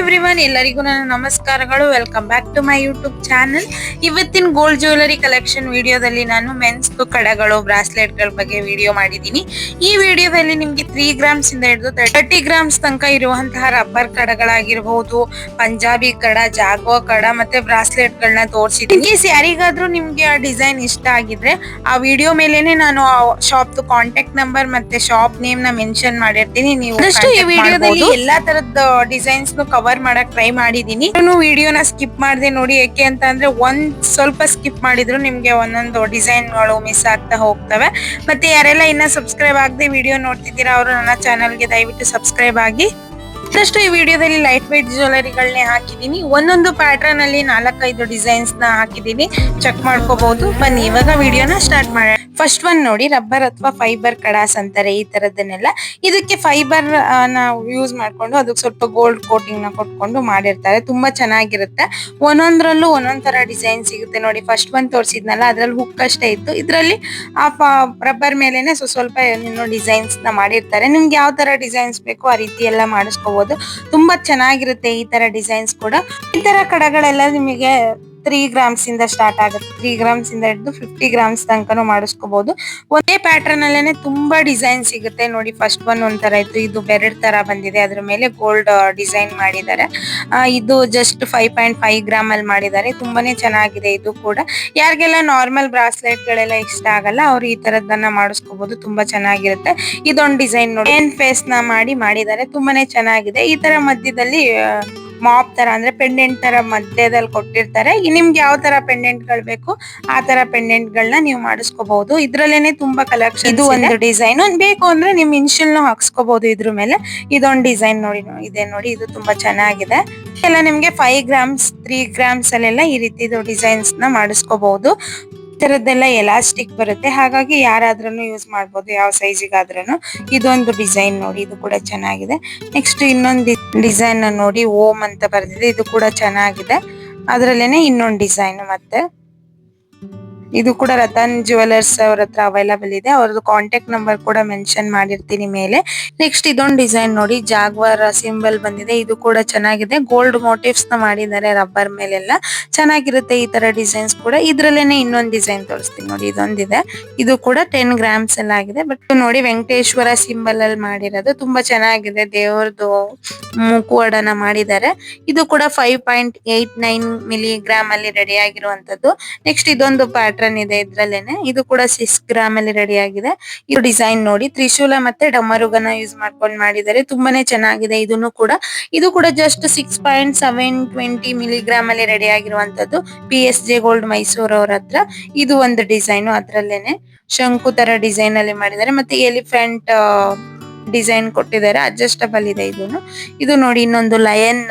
Everyone, ಎಲ್ಲರಿಗೂ ನನ್ನ ನಮಸ್ಕಾರಗಳು. Welcome back to my YouTube channel. ಇವತ್ತಿನ ಗೋಲ್ಡ್ ಜ್ಯುವೆಲರಿ ಕಲೆಕ್ಷನ್ ವಿಡಿಯೋದಲ್ಲಿ ನಾನು ಮೆನ್ಸ್ ಕಡಗಳು, ಬ್ರಾಸ್ಲೆಟ್ ಗಳ ಬಗ್ಗೆ ವಿಡಿಯೋ ಮಾಡಿದ್ದೀನಿ. ಈ ವಿಡಿಯೋದಲ್ಲಿ ನಿಮ್ಗೆ 3 ಗ್ರಾಮ್ಸ್ ಇಂದ ಹಿಡಿದು 30 ಗ್ರಾಮ್ಸ್ ತನಕ ಇರುವಂತಹ ರಬ್ಬರ್ ಕಡಗಳಾಗಿರಬಹುದು, ಪಂಜಾಬಿ ಕಡ, ಜಾಗೋ ಕಡ ಮತ್ತೆ ಬ್ರಾಸ್ಲೆಟ್ ಗಳನ್ನ ತೋರಿಸಿದ್ದೀನಿ. ಯಾರಿಗಾದ್ರೂ ನಿಮ್ಗೆ ಆ ಡಿಸೈನ್ ಇಷ್ಟ ಆಗಿದ್ರೆ ಆ ವಿಡಿಯೋ ಮೇಲೆನೆ ನಾನು ಶಾಪ್ ಕಾಂಟ್ಯಾಕ್ಟ್ ನಂಬರ್ ಮತ್ತೆ ಶಾಪ್ ನೇಮ್ ನ ಮೆನ್ಷನ್ ಮಾಡಿರ್ತೀನಿ. ನೀವು ಈ ವಿಡಿಯೋದಲ್ಲಿ ಎಲ್ಲಾ ತರದ ಡಿಸೈನ್ಸ್ ಕವರ್ ಮಾಡಕ್ ಟ್ರೈ ಮಾಡಿದೀನಿ. ವಿಡಿಯೋನ ಸ್ಕಿಪ್ ಮಾಡದೆ ನೋಡಿ, ಯಾಕೆ ಅಂತ ಅಂದ್ರೆ ಒಂದ್ ಸ್ವಲ್ಪ ಸ್ಕಿಪ್ ಮಾಡಿದ್ರು ನಿಮ್ಗೆ ಒಂದೊಂದು ಡಿಸೈನ್ ಗಳು ಮಿಸ್ ಆಗ್ತಾ ಹೋಗ್ತವೆ. ಮತ್ತೆ ಯಾರೆಲ್ಲ ಇನ್ನ ಸಬ್ಸ್ಕ್ರೈಬ್ ಆಗದೆ ವಿಡಿಯೋ ನೋಡ್ತಿದ್ದೀರಾ ಅವರು ನನ್ನ ಚಾನಲ್ಗೆ ದಯವಿಟ್ಟು ಸಬ್ಸ್ಕ್ರೈಬ್ ಆಗಿ. ಈ ವಿಡಿಯೋದಲ್ಲಿ ಲೈಟ್ ವೈಟ್ ಜ್ಯುವೆಲರಿಗಳನ್ನೇ ಹಾಕಿದೀನಿ. ಒಂದೊಂದು ಪ್ಯಾಟರ್ನ್ ಅಲ್ಲಿ 4-5 ಡಿಸೈನ್ಸ್ ನ ಹಾಕಿದೀನಿ, ಚೆಕ್ ಮಾಡ್ಕೋಬಹುದು. ಬನ್ನಿ ಇವಾಗ ವಿಡಿಯೋನ ಸ್ಟಾರ್ಟ್ ಮಾಡೋಣ. ಫಸ್ಟ್ ಒನ್ ನೋಡಿ, ರಬ್ಬರ್ ಅಥವಾ ಫೈಬರ್ ಕಡಾಸ್ ಅಂತಾರೆ ಈ ತರದನ್ನೆಲ್ಲ. ಇದಕ್ಕೆ ಫೈಬರ್ ನಾವು ಯೂಸ್ ಮಾಡ್ಕೊಂಡು ಅದಕ್ಕೆ ಸ್ವಲ್ಪ ಗೋಲ್ಡ್ ಕೋಟಿಂಗ್ ನ ಕೊಟ್ಕೊಂಡು ಮಾಡಿರ್ತಾರೆ. ತುಂಬಾ ಚೆನ್ನಾಗಿರುತ್ತೆ. ಒಂದೊಂದ್ರಲ್ಲೂ ಒಂದೊಂದ್ ತರ ಡಿಸೈನ್ ಸಿಗುತ್ತೆ ನೋಡಿ. ಫಸ್ಟ್ ಒನ್ ತೋರಿಸಿದ್ನಲ್ಲ ಅದ್ರಲ್ಲಿ ಹುಕ್ ಅಷ್ಟೇ ಇತ್ತು, ಇದ್ರಲ್ಲಿ ಆ ರಬ್ಬರ್ ಮೇಲೆನೆ ಸ್ವಲ್ಪ ಡಿಸೈನ್ಸ್ ನ ಮಾಡಿರ್ತಾರೆ. ನಿಮ್ಗೆ ಯಾವ ತರ ಡಿಸೈನ್ಸ್ ಬೇಕು ಆ ರೀತಿ ಎಲ್ಲ ಮಾಡಿಸ್ಕೋಬಹುದು. ತುಂಬಾ ಚೆನ್ನಾಗಿರುತ್ತೆ ಈ ತರ ಡಿಸೈನ್ಸ್ ಕೂಡ. ಈ ತರ ಕಡಗಳೆಲ್ಲ ನಿಮಗೆ 3 ಗ್ರಾಮ್ಸ್ ಇಂದ ಸ್ಟಾರ್ಟ್ ಆಗುತ್ತೆ. 3 ಗ್ರಾಮ್ಸ್ ಇಂದ ಹಿಡಿದು 50 ಗ್ರಾಮ್ಸ್ ತನಕನೂ ಮಾಡಿಸ್ಕೋಬಹುದು. ಒಂದೇ ಪ್ಯಾಟರ್ನ್ ಅಲ್ಲೇನೆ ತುಂಬಾ ಡಿಸೈನ್ ಸಿಗುತ್ತೆ ನೋಡಿ. ಫಸ್ಟ್ ಒನ್ ಒಂಥರ ಇತ್ತು, ಇದು ಬೆರಡ್ ತರ ಬಂದಿದೆ, ಅದ್ರ ಮೇಲೆ ಗೋಲ್ಡ್ ಡಿಸೈನ್ ಮಾಡಿದ್ದಾರೆ. ಇದು ಜಸ್ಟ್ 5.5 ಗ್ರಾಮ್ ಅಲ್ಲಿ ಮಾಡಿದ್ದಾರೆ. ತುಂಬಾನೇ ಚೆನ್ನಾಗಿದೆ ಇದು ಕೂಡ. ಯಾರಿಗೆಲ್ಲ ನಾರ್ಮಲ್ ಬ್ರಾಸ್ಲೆಟ್ ಗಳೆಲ್ಲ ಇಷ್ಟ ಆಗಲ್ಲ ಅವ್ರು ಈ ತರದನ್ನ ಮಾಡಿಸ್ಕೋಬಹುದು. ತುಂಬಾ ಚೆನ್ನಾಗಿರುತ್ತೆ. ಇದೊಂದು ಡಿಸೈನ್ ನೋಡಿ, ಏನ್ ಫೇಸ್ ನ ಮಾಡಿದ್ದಾರೆ. ತುಂಬಾನೇ ಚೆನ್ನಾಗಿದೆ. ಈ ತರ ಮಧ್ಯದಲ್ಲಿ ಮಾಪ್ ತರ ಅಂದ್ರೆ ಪೆಂಡೆಂಟ್ ತರ ಮಧ್ಯದಲ್ಲಿ ಕೊಟ್ಟಿರ್ತಾರೆ. ನಿಮ್ಗೆ ಯಾವ ತರ ಪೆಂಡೆಂಟ್ ಗಳು ಬೇಕು ಆ ತರ ಪೆಂಡೆಂಟ್ ಗಳನ್ನ ನೀವು ಮಾಡಿಸ್ಕೋಬಹುದು. ಇದ್ರಲ್ಲೇನೆ ತುಂಬಾ ಕಲೆಕ್ಷನ್. ಇದು ಒಂದು ಡಿಸೈನ್ ಬೇಕು ಅಂದ್ರೆ ನಿಮ್ ಇನ್ಶಿಯಲ್ ಹಾಕ್ಸ್ಕೋಬಹುದು ಇದ್ರ ಮೇಲೆ. ಇದೊಂದು ಡಿಸೈನ್ ನೋಡಿ ಇದೆ ನೋಡಿ, ಇದು ತುಂಬಾ ಚೆನ್ನಾಗಿದೆ. ಎಲ್ಲ ನಿಮ್ಗೆ 5 ಗ್ರಾಮ್ಸ್ 3 ಗ್ರಾಮ್ಸ್ ಅಲ್ಲೆಲ್ಲ ಈ ರೀತಿ ಡಿಸೈನ್ಸ್ ನ ಮಾಡಿಸ್ಕೋಬಹುದು. ತರದ್ದೆಲ್ಲ ಎಲಾಸ್ಟಿಕ್ ಬರುತ್ತೆ, ಹಾಗಾಗಿ ಯಾರಾದ್ರೂ ಯೂಸ್ ಮಾಡ್ಬೋದು, ಯಾವ ಸೈಜಿಗಾದ್ರೂ. ಇದೊಂದು ಡಿಸೈನ್ ನೋಡಿ, ಇದು ಕೂಡ ಚೆನ್ನಾಗಿದೆ. ನೆಕ್ಸ್ಟ್ ಇನ್ನೊಂದು ಡಿಸೈನ್ ನೋಡಿ, ಓಂ ಅಂತ ಬರ್ದಿದೆ, ಇದು ಕೂಡ ಚೆನ್ನಾಗಿದೆ. ಅದ್ರಲ್ಲೇನೆ ಇನ್ನೊಂದು ಡಿಸೈನ್. ಮತ್ತೆ ಇದು ಕೂಡ ರತನ್ ಜ್ಯುವೆಲರ್ಸ್ ಅವ್ರ ಹತ್ರ ಅವೈಲಬಲ್ ಇದೆ. ಅವ್ರದ್ದು ಕಾಂಟ್ಯಾಕ್ಟ್ ನಂಬರ್ ಕೂಡ ಮೆನ್ಷನ್ ಮಾಡಿರ್ತೀನಿ ಮೇಲೆ. ನೆಕ್ಸ್ಟ್ ಇದೊಂದು ಡಿಸೈನ್ ನೋಡಿ, ಜಾಗ್ವಾರ್ ಸಿಂಬಲ್ ಬಂದಿದೆ, ಇದು ಕೂಡ ಚೆನ್ನಾಗಿದೆ. ಗೋಲ್ಡ್ ಮೋಟಿವ್ಸ್ ನ ಮಾಡಿದ್ದಾರೆ ರಬ್ಬರ್ ಮೇಲೆಲ್ಲ. ಚೆನ್ನಾಗಿರುತ್ತೆ ಈ ತರ ಡಿಸೈನ್ಸ್ ಕೂಡ. ಇದ್ರಲ್ಲೇನೆ ಇನ್ನೊಂದು ಡಿಸೈನ್ ತೋರಿಸ್ತೀನಿ ನೋಡಿ, ಇದೊಂದಿದೆ. ಇದು ಕೂಡ 10 ಗ್ರಾಮ್ಸ್ ಎಲ್ಲ ಆಗಿದೆ. ಬಟ್ ನೋಡಿ ವೆಂಕಟೇಶ್ವರ ಸಿಂಬಲ್ ಅಲ್ಲಿ ಮಾಡಿರೋದು ತುಂಬಾ ಚೆನ್ನಾಗಿದೆ. ದೇವ್ರದ್ದು ಮುಖವಾಡನ ಮಾಡಿದ್ದಾರೆ. ಇದು ಕೂಡ 5.89 ಮಿಲಿಗ್ರಾಮ್ ಅಲ್ಲಿ ರೆಡಿ ಆಗಿರುವಂತದ್ದು. ನೆಕ್ಸ್ಟ್ ಇದೊಂದು ಪ್ಯಾಟರ್ನ್ ಇದೆ ಇದ್ರಲ್ಲೇನೆ, ಇದು ಕೂಡ 6 ಗ್ರಾಮ್ ಅಲ್ಲಿ ರೆಡಿ ಆಗಿದೆ. ಇದು ಡಿಸೈನ್ ನೋಡಿ, ತ್ರಿಶೂಲ ಮತ್ತೆ ಡಮರುಗನ ಯೂಸ್ ಮಾಡ್ಕೊಂಡು ಮಾಡಿದ್ದಾರೆ. ತುಂಬಾನೇ ಚೆನ್ನಾಗಿದೆ ಇದನ್ನು ಕೂಡ. ಇದು ಕೂಡ ಜಸ್ಟ್ 6.720 ಮಿಲಿಗ್ರಾಮ್ ಅಲ್ಲಿ ರೆಡಿ ಆಗಿರುವಂತದ್ದು. PSJ ಗೋಲ್ಡ್ ಮೈಸೂರ್ ಅವ್ರ ಹತ್ರ. ಇದು ಒಂದು ಡಿಸೈನ್, ಅದ್ರಲ್ಲೇನೆ ಶಂಕು ತರ ಡಿಸೈನ್ ಅಲ್ಲಿ ಮಾಡಿದ್ದಾರೆ. ಮತ್ತೆ ಎಲಿಫೆಂಟ್ ಡಿಸೈನ್ ಕೊಟ್ಟಿದ್ದಾರೆ, ಅಡ್ಜಸ್ಟಬಲ್ ಇದೆ ಇದನ್ನು. ಇದು ನೋಡಿ ಇನ್ನೊಂದು ಲಯನ್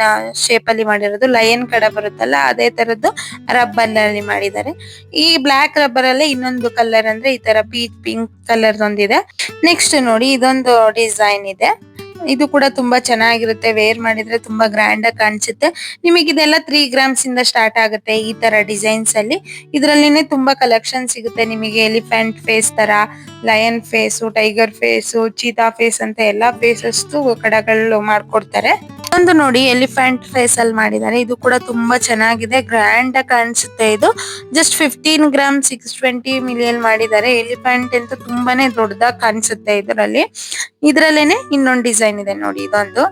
ಶೇಪ್ ಅಲ್ಲಿ ಮಾಡಿರೋದು. ಲಯನ್ ಕಡ ಬರುತ್ತಲ್ಲ ಅದೇ ತರದ್ದು ರಬ್ಬರ್ ಅಲ್ಲಿ ಮಾಡಿದ್ದಾರೆ. ಈ ಬ್ಲಾಕ್ ರಬ್ಬರ್ ಅಲ್ಲೇ ಇನ್ನೊಂದು ಕಲರ್ ಅಂದ್ರೆ ಈ ತರ ಪೀಚ್ ಪಿಂಕ್ ಕಲರ್ ಒಂದಿದೆ. ನೆಕ್ಸ್ಟ್ ನೋಡಿ ಇದೊಂದು ಡಿಸೈನ್ ಇದೆ. ಇದು ಕೂಡ ತುಂಬಾ ಚೆನ್ನಾಗಿರುತ್ತೆ. ವೇರ್ ಮಾಡಿದ್ರೆ ತುಂಬಾ ಗ್ರ್ಯಾಂಡ್ ಆಗಿ ಕಾಣಿಸುತ್ತೆ. ನಿಮಗೆ ಇದೆಲ್ಲ 3 ಗ್ರಾಮ್ಸ್ ಇಂದ ಸ್ಟಾರ್ಟ್ ಆಗುತ್ತೆ ಈ ತರ ಡಿಸೈನ್ಸ್ ಅಲ್ಲಿ. ಇದ್ರಲ್ಲಿನೇ ತುಂಬಾ ಕಲೆಕ್ಷನ್ ಸಿಗುತ್ತೆ ನಿಮಗೆ. ಎಲಿಫೆಂಟ್ ಫೇಸ್ ತರ, lion face, tiger face, cheetah face ಅಂತ ಎಲ್ಲಾ ಫೇಸಸ್ ಕಡಗಳು ಮಾಡ್ಕೊಡ್ತಾರೆ. ಒಂದು ನೋಡಿ ಎಲಿಫೆಂಟ್ ಫೇಸ್ ಅಲ್ಲಿ ಮಾಡಿದ್ದಾರೆ. ಇದು ಕೂಡ ತುಂಬಾ ಚೆನ್ನಾಗಿದೆ, ಗ್ರ್ಯಾಂಡ್ ಆಗಿ ಕಾಣಿಸುತ್ತೆ. ಇದು ಜಸ್ಟ್ 15 ಗ್ರಾಮ್ 620 ಮಿಲಿಯನ್ ಮಾಡಿದ್ದಾರೆ. ಎಲಿಫೆಂಟ್ ಅಂತ ತುಂಬಾನೇ ದೊಡ್ಡದಾಗಿ ಕಾಣಿಸುತ್ತೆ ಇದರಲ್ಲಿ. ಇದ್ರಲ್ಲೇನೆ ಇನ್ನೊಂದು ಡಿಸೈನ್ ಇದೆ ನೋಡಿ, ಇದೊಂದು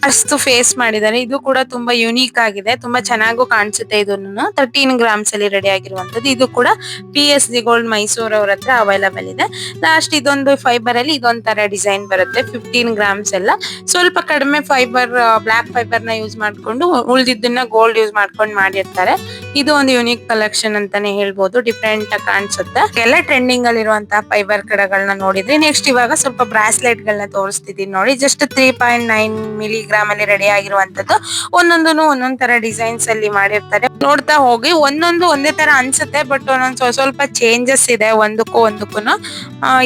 ಅಷ್ಟು ಫೇಸ್ ಮಾಡಿದ್ದಾರೆ. ಇದು ಕೂಡ ತುಂಬಾ ಯುನೀಕ್ ಆಗಿದೆ, ತುಂಬಾ ಚೆನ್ನಾಗೂ ಕಾಣಿಸುತ್ತೆ. ಇದನ್ನು 13 ಗ್ರಾಮ್ಸ್ ಅಲ್ಲಿ ರೆಡಿ ಆಗಿರುವಂತದ್ದು. ಇದು ಕೂಡ PSJ ಗೋಲ್ಡ್ ಮೈಸೂರ್ ಅವ್ರ ಹತ್ರ ಅವೈಲಬಲ್ ಇದೆ. ಲಾಸ್ಟ್ ಇದೊಂದು ಫೈಬರ್ ಅಲ್ಲಿ ಇದೊಂದ್ ತರ ಡಿಸೈನ್ ಬರುತ್ತೆ. 15 ಗ್ರಾಮ್ಸ್ ಎಲ್ಲ ಸ್ವಲ್ಪ ಕಡಿಮೆ ಫೈಬರ್, ಬ್ಲಾಕ್ ಫೈಬರ್ ನ ಯೂಸ್ ಮಾಡ್ಕೊಂಡು ಉಳಿದಿದ್ದನ್ನ ಗೋಲ್ಡ್ ಯೂಸ್ ಮಾಡ್ಕೊಂಡು ಮಾಡಿರ್ತಾರೆ. ಇದು ಒಂದು ಯುನೀಕ್ ಕಲೆಕ್ಷನ್ ಅಂತಾನೆ ಹೇಳ್ಬೋದು. ಡಿಫ್ರೆಂಟ್ ಆಗಿ ಕಾಣಿಸುತ್ತೆ. ಎಲ್ಲ ಟ್ರೆಂಡಿಂಗ್ ಅಲ್ಲಿ ಇರುವಂತಹ ಫೈಬರ್ ಕಡಗಳನ್ನ ನೋಡಿದ್ರಿ. ನೆಕ್ಸ್ಟ್ ಇವಾಗ ಸ್ವಲ್ಪ ಬ್ರಾಸ್ಲೆಟ್ ಗಳನ್ನ ತೋರಿಸ್ತಿದೀನಿ ನೋಡಿ. ಜಸ್ಟ್ 3.9 ಮಿಲಿಗ್ರಾಮ್ ಅಲ್ಲಿ ರೆಡಿ ಆಗಿರುವಂತದ್ದು. ಒಂದೊಂದ್ ತರ ಡಿಸೈನ್ಸ್ ಅಲ್ಲಿ ಮಾಡಿರ್ತಾರೆ. ನೋಡ್ತಾ ಹೋಗಿ, ಒಂದೊಂದು ಒಂದೇ ತರ ಅನ್ಸುತ್ತೆ, ಬಟ್ ಒಂದೊಂದ್ ಸ್ವಲ್ಪ ಚೇಂಜಸ್ ಇದೆ ಒಂದಕ್ಕೂನು.